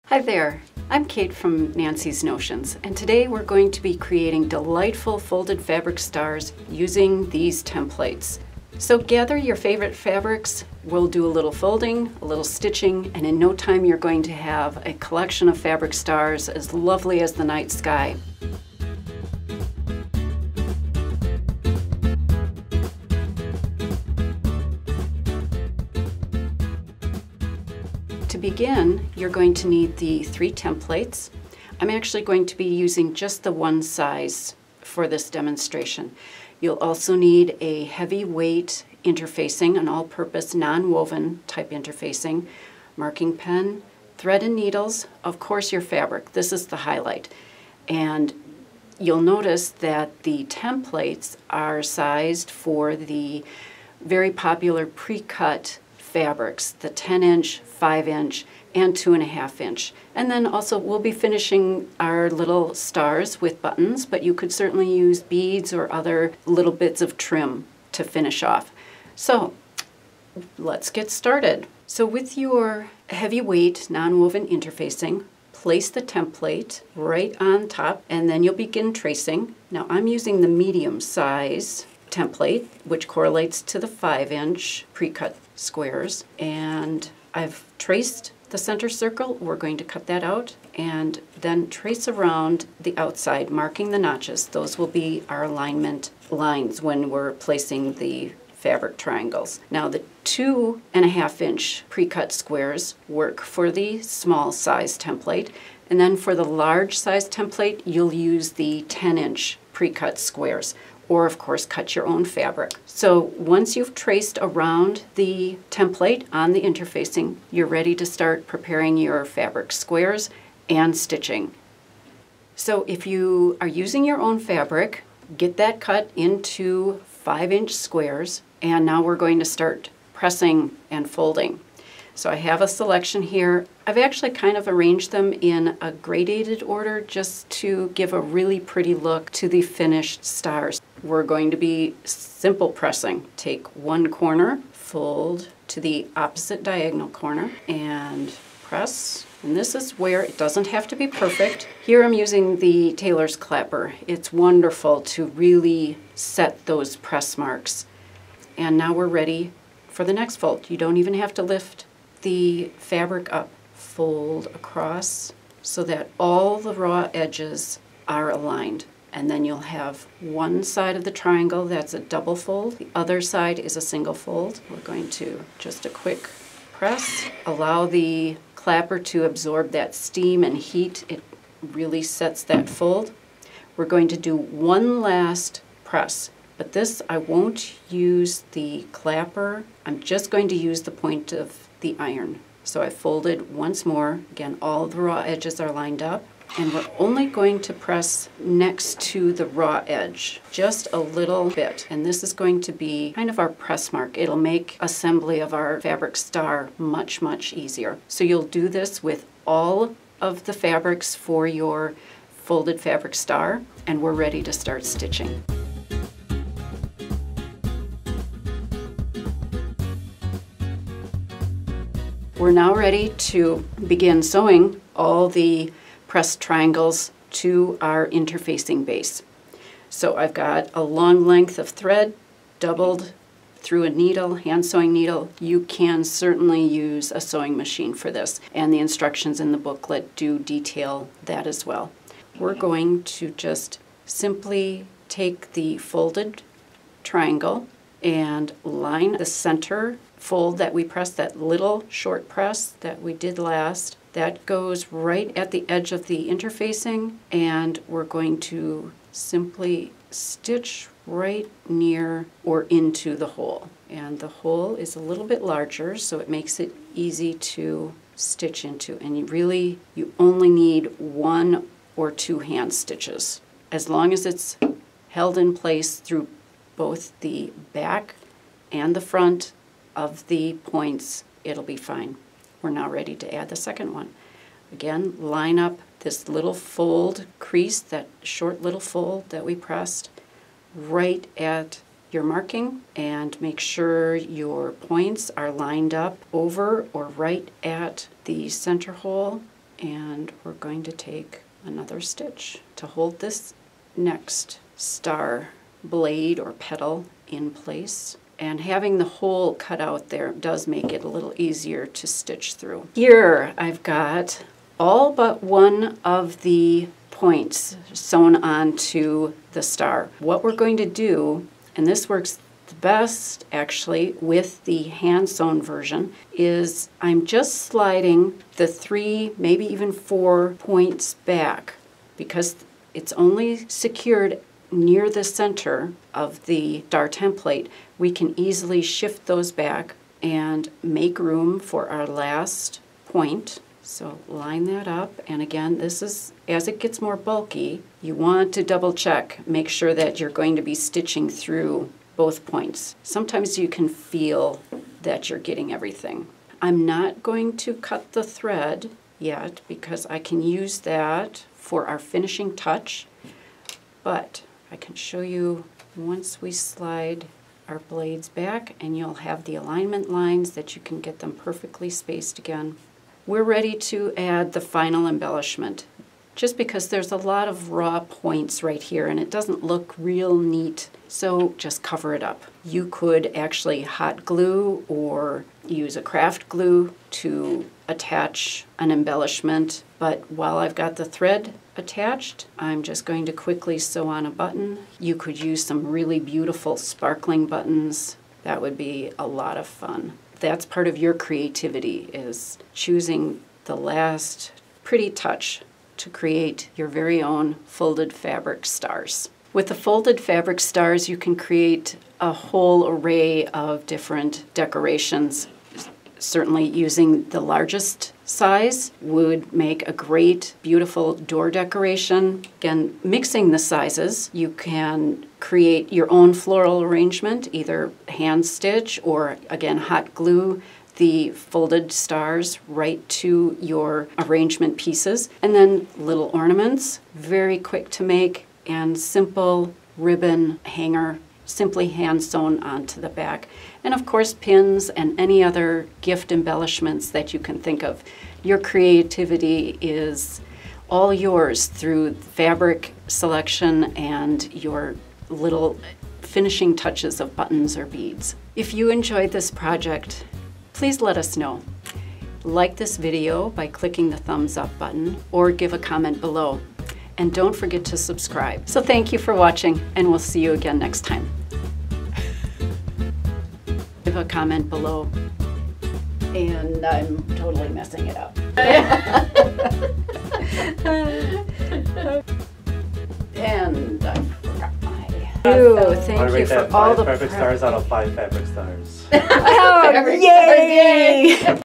Hi there, I'm Kate from Nancy's Notions, and today we're going to be creating delightful folded fabric stars using these templates. So gather your favorite fabrics, we'll do a little folding, a little stitching, and in no time you're going to have a collection of fabric stars as lovely as the night sky. To begin, you're going to need the 3 templates. I'm actually going to be using just the one size for this demonstration. You'll also need a heavyweight interfacing, an all-purpose non-woven type interfacing, marking pen, thread and needles, of course your fabric. This is the highlight. And you'll notice that the templates are sized for the very popular pre-cut fabrics, the 10-inch, 5-inch, and 2.5-inch. And then also we'll be finishing our little stars with buttons, but you could certainly use beads or other little bits of trim to finish off. So let's get started. So with your heavyweight non-woven interfacing, place the template right on top and then you'll begin tracing. Now I'm using the medium size template, which correlates to the 5-inch pre-cut squares, and I've traced the center circle. We're going to cut that out and then trace around the outside, marking the notches. Those will be our alignment lines when we're placing the fabric triangles. Now the 2.5-inch pre-cut squares work for the small size template, and then for the large size template you'll use the 10-inch pre-cut squares, or of course cut your own fabric. So once you've traced around the template on the interfacing, you're ready to start preparing your fabric squares and stitching. So if you are using your own fabric, get that cut into 5-inch squares, and now we're going to start pressing and folding. So I have a selection here. I've actually kind of arranged them in a gradated order just to give a really pretty look to the finished stars. We're going to be simple pressing. Take one corner, fold to the opposite diagonal corner, and press. And this is where it doesn't have to be perfect. Here I'm using the tailor's clapper. It's wonderful to really set those press marks. And now we're ready for the next fold. You don't even have to lift the fabric up. Fold across so that all the raw edges are aligned. And then you'll have one side of the triangle that's a double fold. The other side is a single fold. We're going to just a quick press. Allow the clapper to absorb that steam and heat. It really sets that fold. We're going to do one last press. But this, I won't use the clapper. I'm just going to use the point of the iron. So I folded once more. Again, all the raw edges are lined up. And we're only going to press next to the raw edge, just a little bit. And this is going to be kind of our press mark. It'll make assembly of our fabric star much, much easier. So you'll do this with all of the fabrics for your folded fabric star, and we're ready to start stitching. We're now ready to begin sewing all the pressed triangles to our interfacing base. So I've got a long length of thread doubled through a needle, hand sewing needle. You can certainly use a sewing machine for this, and the instructions in the booklet do detail that as well. We're going to just simply take the folded triangle and line the center fold that we pressed, that little short press that we did last. That goes right at the edge of the interfacing, and we're going to simply stitch right near or into the hole. And the hole is a little bit larger, so it makes it easy to stitch into. And you only need 1 or 2 hand stitches. As long as it's held in place through both the back and the front of the points, it'll be fine. We're now ready to add the second one. Again, line up this little fold crease, that short little fold that we pressed, right at your marking, and make sure your points are lined up over or right at the center hole. And we're going to take another stitch to hold this next star blade or petal in place. And having the hole cut out there does make it a little easier to stitch through. Here I've got all but one of the points sewn onto the star. What we're going to do, and this works the best actually with the hand sewn version, is I'm just sliding the 3, maybe even 4 points back, because it's only secured near the center of the star template. We can easily shift those back and make room for our last point. So line that up, and again, this is, as it gets more bulky, you want to double check, make sure that you're going to be stitching through both points. Sometimes you can feel that you're getting everything. I'm not going to cut the thread yet because I can use that for our finishing touch, but I can show you once we slide our blades back, and you'll have the alignment lines that you can get them perfectly spaced again. We're ready to add the final embellishment, just because there's a lot of raw points right here and it doesn't look real neat, so just cover it up. You could actually hot glue or use a craft glue to attach an embellishment, but while I've got the thread attached, I'm just going to quickly sew on a button. You could use some really beautiful sparkling buttons. That would be a lot of fun. That's part of your creativity, is choosing the last pretty touch to create your very own folded fabric stars. With the folded fabric stars, you can create a whole array of different decorations. Certainly using the largest size would make a great, beautiful door decoration. Again, mixing the sizes, you can create your own floral arrangement, either hand stitch or, again, hot glue the folded stars right to your arrangement pieces. And then little ornaments, very quick to make, and simple ribbon hanger, simply hand sewn onto the back. And of course, pins and any other gift embellishments that you can think of. Your creativity is all yours through fabric selection and your little finishing touches of buttons or beads. If you enjoyed this project, please let us know. Like this video by clicking the thumbs up button or give a comment below. And don't forget to subscribe. So thank you for watching, and we'll see you again next time. Give a comment below. And I'm totally messing it up. And I forgot my... Thank you for all the perfect stars out of 5 fabric stars. Oh, yay!